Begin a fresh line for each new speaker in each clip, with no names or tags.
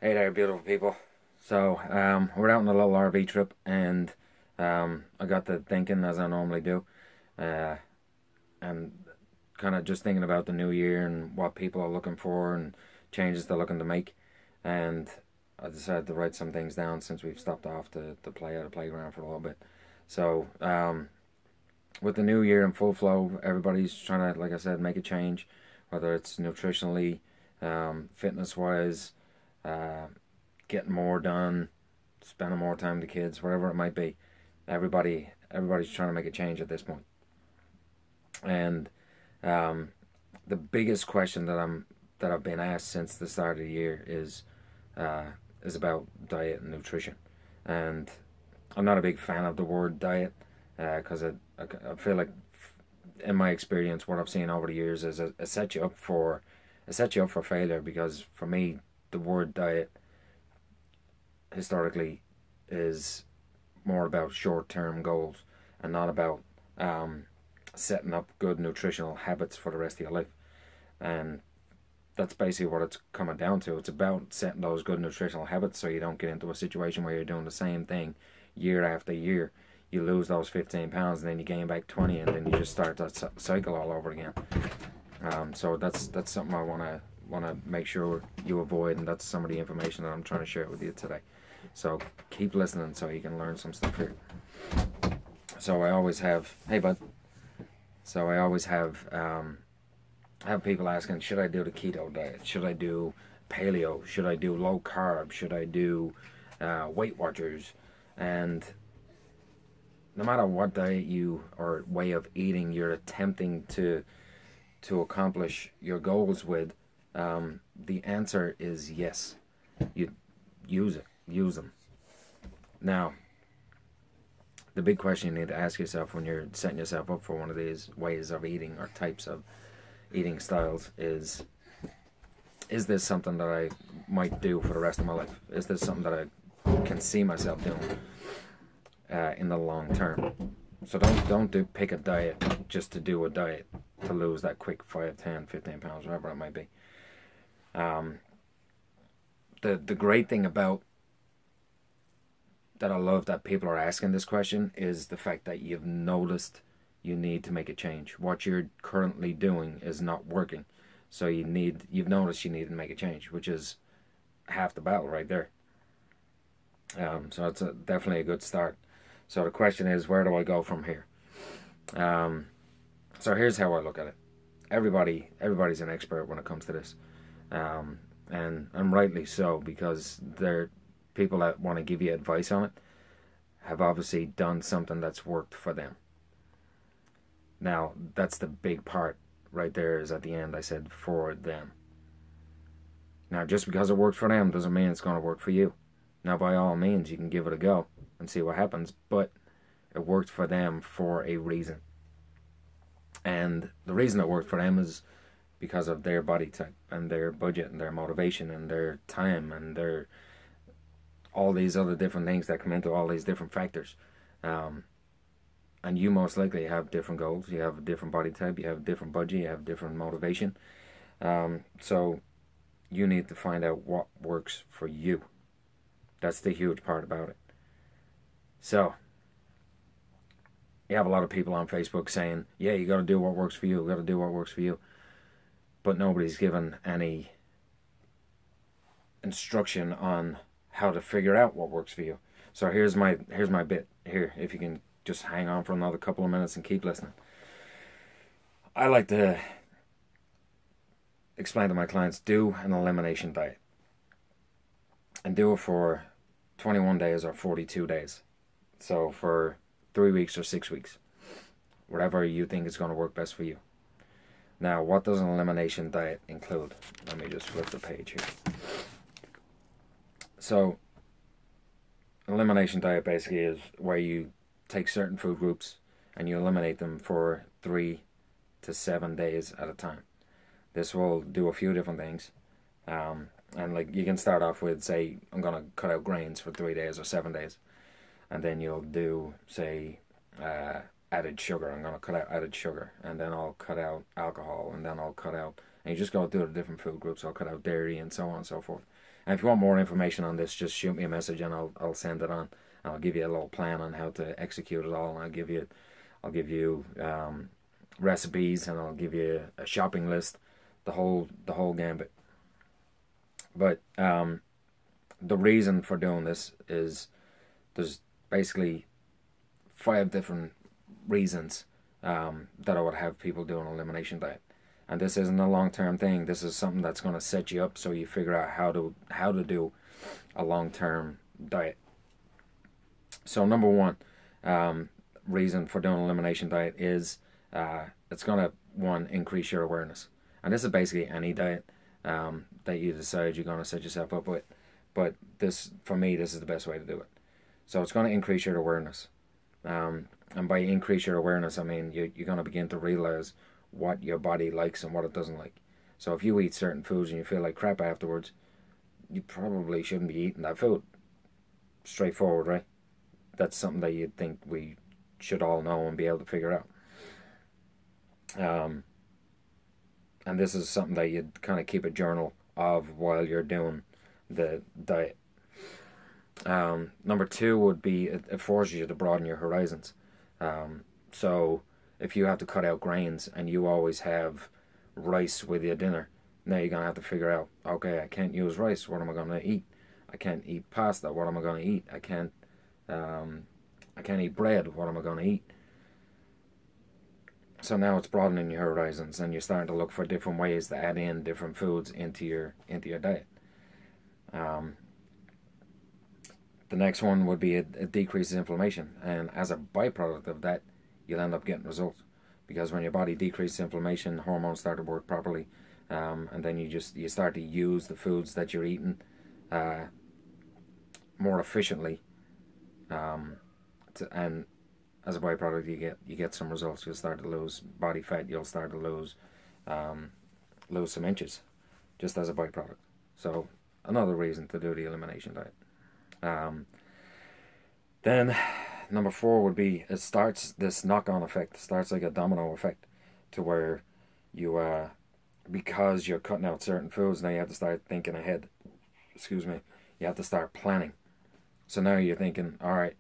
Hey there, beautiful people. So, we're out on a little RV trip, and I got to thinking, as I normally do, uh, and kind of just thinking about the new year and what people are looking for and changes they're looking to make. And I decided to write some things down since we've stopped off to play at a playground for a little bit. So, with the new year in full flow, everybody's trying to, like I said, make a change, whether it's nutritionally, fitness wise, uh, getting more done, spending more time with the kids, whatever it might be. Everybody's trying to make a change at this point. And um, the biggest question that I've been asked since the start of the year uh, is about diet and nutrition. And I'm not a big fan of the word diet because I feel like, in my experience, what I've seen over the years is it sets you up for failure. Because for me, the word diet historically is more about short-term goals and not about setting up good nutritional habits for the rest of your life. And that's basically what it's coming down to. It's about setting those good nutritional habits so you don't get into a situation where you're doing the same thing year after year. You lose those 15 pounds and then you gain back 20, and then you just start that cycle all over again. So that's something I want to make sure you avoid, and that's some of the information that I'm trying to share with you today. So keep listening so you can learn some stuff here. So I always have, hey bud. So I always have people asking, should I do the keto diet? Should I do paleo? Should I do low carb? Should I do Weight Watchers? And no matter what diet you or way of eating you're attempting to accomplish your goals with, the answer is yes. You use them. Now, the big question you need to ask yourself when you're setting yourself up for one of these ways of eating or types of eating styles is this something that I might do for the rest of my life? Is this something that I can see myself doing in the long term? So don't pick a diet just to do a diet to lose that quick 5, 10, 15 pounds, whatever it might be. The great thing about that I love that people are asking this question is the fact that you've noticed you need to make a change. What you're currently doing is not working. So you've noticed you need to make a change, which is half the battle right there. So it's definitely a good start. So the question is, where do I go from here? So here's how I look at it. Everybody's an expert when it comes to this. And rightly so, because they're people that want to give you advice on it have obviously done something that's worked for them. Now, that's the big part right there, is at the end I said for them. Now, just because it worked for them doesn't mean it's going to work for you. Now, by all means, you can give it a go and see what happens, but it worked for them for a reason. And the reason it worked for them is because of their body type and their budget and their motivation and their time and their all these other different things that come into all these different factors. And you most likely have different goals. You have a different body type. You have a different budget. You have different motivation. So you need to find out what works for you. That's the huge part about it. So you have a lot of people on Facebook saying, yeah, you got to do what works for you. You got to do what works for you. But nobody's given any instruction on how to figure out what works for you. So here's my bit here. If you can just hang on for another couple of minutes and keep listening. I like to explain to my clients, do an elimination diet. And do it for 21 days or 42 days. So for 3 weeks or 6 weeks. Whatever you think is going to work best for you. Now, what does an elimination diet include? Let me just flip the page here. So, elimination diet basically is where you take certain food groups and you eliminate them for 3 to 7 days at a time. This will do a few different things. And like you can start off with, say, I'm going to cut out grains for 3 days or 7 days. And then you'll do, say, added sugar. I'm going to cut out added sugar. And then I'll cut out alcohol. And then I'll cut out, and you just go through the different food groups. I'll cut out dairy and so on and so forth. And if you want more information on this, just shoot me a message and I'll send it on. I'll give you a little plan on how to execute it all, and I'll give you recipes, and I'll give you a shopping list, the whole gambit. But the reason for doing this is there's basically 5 different reasons that I would have people do an elimination diet. And this isn't a long-term thing. This is something that's going to set you up so you figure out how to do a long-term diet. So number 1 reason for doing an elimination diet is it's going to, 1, increase your awareness. And this is basically any diet that you decide you're going to set yourself up with. But this, for me, this is the best way to do it. So it's going to increase your awareness. And by increase your awareness, I mean you're going to begin to realize what your body likes and what it doesn't like. So if you eat certain foods and you feel like crap afterwards, you probably shouldn't be eating that food. Straightforward, right? That's something that you'd think we should all know and be able to figure out. And this is something that you'd kind of keep a journal of while you're doing the diet. Number 2 would be it forces you to broaden your horizons. So if you have to cut out grains and you always have rice with your dinner, now you're going to have to figure out, okay, I can't use rice, what am I going to eat? I can't eat pasta, what am I going to eat? I can't eat bread, what am I going to eat? So now it's broadening your horizons, and you're starting to look for different ways to add in different foods into your diet. The next one would be it decreases inflammation, and as a byproduct of that, you'll end up getting results, because when your body decreases inflammation, hormones start to work properly, and then you start to use the foods that you're eating more efficiently, and as a byproduct, you get some results. You'll start to lose body fat. You'll start to lose some inches, just as a byproduct. So another reason to do the elimination diet. Then number 4 would be it starts this knock-on effect. It starts like a domino effect, to where you because you're cutting out certain foods, now you have to start thinking ahead. Excuse me. You have to start planning. So now you're thinking, all right,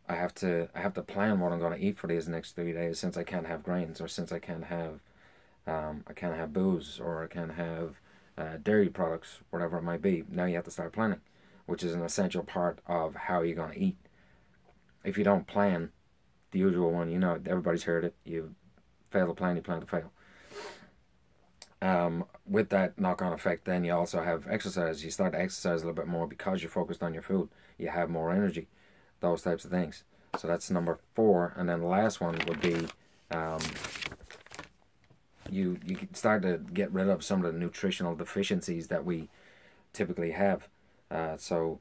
I have to plan what I'm going to eat for these next 3 days, since I can't have grains, or since I can't have booze, or I can't have dairy products, whatever it might be. Now you have to start planning, which is an essential part of how you're going to eat. If you don't plan, the usual one, you know, everybody's heard it, you fail to plan, you plan to fail. With that knock-on effect, then you also have exercise. You start to exercise a little bit more because you're focused on your food. You have more energy, those types of things. So that's number 4. And then the last one would be you start to get rid of some of the nutritional deficiencies that we typically have. So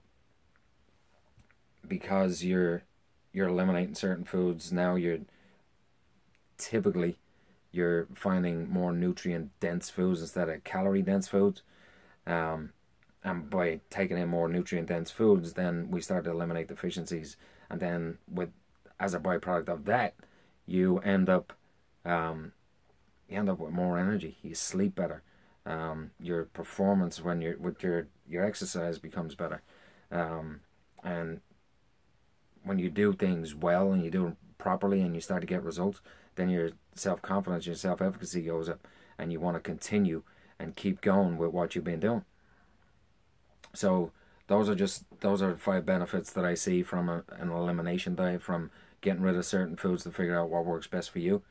because you're eliminating certain foods, now you're finding more nutrient dense foods instead of calorie dense foods. And by taking in more nutrient dense foods, then we start to eliminate deficiencies, and then as a byproduct of that, you end up with more energy. You sleep better. Your performance when you're with your exercise becomes better, and when you do things well and you do them properly and you start to get results, then your self-confidence, your self-efficacy goes up, and you want to continue and keep going with what you've been doing. So those are 5 benefits that I see from an elimination diet, from getting rid of certain foods to figure out what works best for you.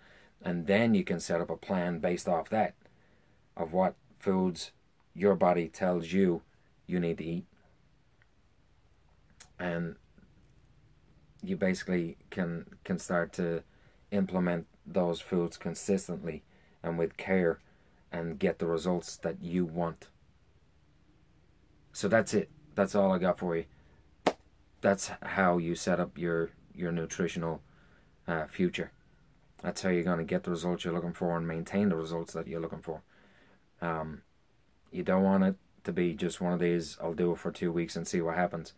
And then you can set up a plan based off that, of what foods your body tells you need to eat. And you basically can start to implement those foods consistently and with care, and get the results that you want. So that's it. That's all I got for you. That's how you set up your nutritional future. That's how you're going to get the results you're looking for and maintain the results that you're looking for. You don't want it to be just one of these, I'll do it for 2 weeks and see what happens.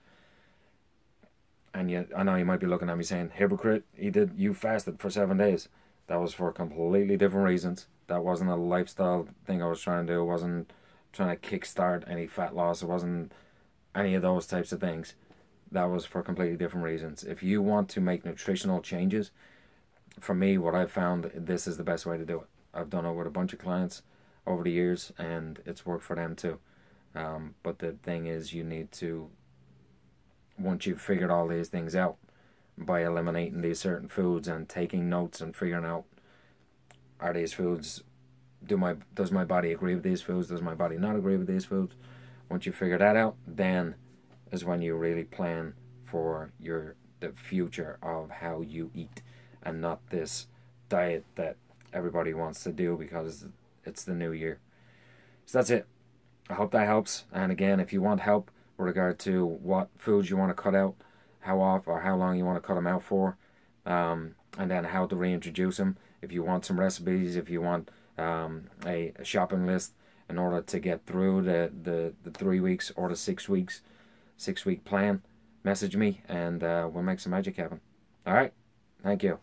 And I know you might be looking at me saying, hypocrite, you fasted for 7 days. That was for completely different reasons. That wasn't a lifestyle thing I was trying to do. It wasn't trying to kickstart any fat loss. It wasn't any of those types of things. That was for completely different reasons. If you want to make nutritional changes, for me, what I've found, this is the best way to do it. I've done it with a bunch of clients over the years, and it's worked for them too. But the thing is, you need to, once you've figured all these things out, by eliminating these certain foods and taking notes and figuring out, are these foods, does my body agree with these foods, does my body not agree with these foods? Once you figure that out, then is when you really plan for the future of how you eat, and not this diet that everybody wants to do because it's the new year. So that's it. I hope that helps. And again, if you want help with regard to what foods you want to cut out, how often or how long you want to cut them out for, and then how to reintroduce them, if you want some recipes, if you want a shopping list in order to get through the 3 weeks or the 6 weeks, 6 week plan, message me and we'll make some magic happen. Alright, thank you.